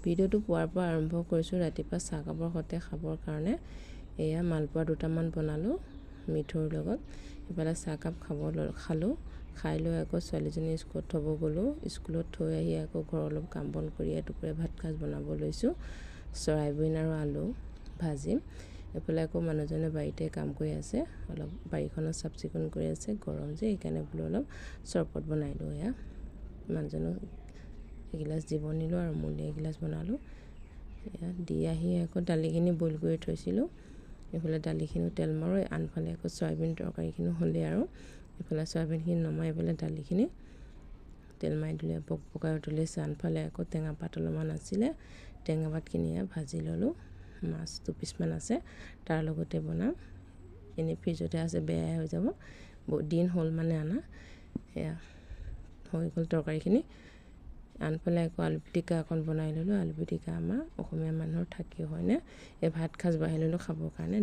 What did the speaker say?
ভিডিঅ'টো পুৱাৰ পৰা আৰম্ভ কৰিছোঁ ৰাতিপুৱা চাহকাপৰ সৈতে খাবৰ কাৰণে। এয়া মালপোৱা দুটামান বনালোঁ মিঠৈৰ লগত। ইফালে চাহকাপ খালোঁ। খাই লৈ আকৌ ছোৱালীজনী স্কুলত থ'ব গ'লোঁ। স্কুলত থৈ আহি আকৌ ঘৰৰ অলপ কাম বন কৰি দুপৰীয়া ভাত সাঁজ বনাব লৈছোঁ। চয়াবিন আৰু আলু ভাজিম। এইফালে আকৌ মানুহজনে বাৰীতে কাম কৰি আছে, অলপ বাৰীখনত চাফ চিকুণ কৰি আছে, গৰম যে সেইকাৰণে বোলো অলপ চৰবত বনাই দিওঁ। এয়া মানুহজনক এগিলাচ দিব নিলোঁ আৰু মোলৈ এগিলাচ বনালোঁ। এয়া দি আহি আকৌ দালিখিনি বইল কৰি থৈছিলোঁ। এইফালে দালিখিনি তেল মাৰোঁ, আনফালে আকৌ চয়াবিন তৰকাৰীখিনি হ'লেই আৰু এইফালে চয়াবিনখিনি নমাই পেলাই দালিখিনি তেল মাৰি দিলে পকাই উতলিছে। আনফালে আকৌ টেঙা পাত অলপমান আছিলে, টেঙা পাতখিনি ভাজি ল'লোঁ। মাছ 2 পিচমান আছে, তাৰ লগতে বনাম। এনেই ফ্ৰিজতে আছে, বেয়াই হৈ যাব, বহুত দিন হ'ল মানে আনা। এয়া হৈ গ'ল তৰকাৰীখিনি। আনফালে আকৌ আলু পিটিকা অকণ বনাই ল'লোঁ। আলু পিটিকা আমাৰ অসমীয়া মানুহৰ থাকেই হয়নে। এই ভাত সাঁজ বাঢ়ি ল'লোঁ খাবৰ কাৰণে।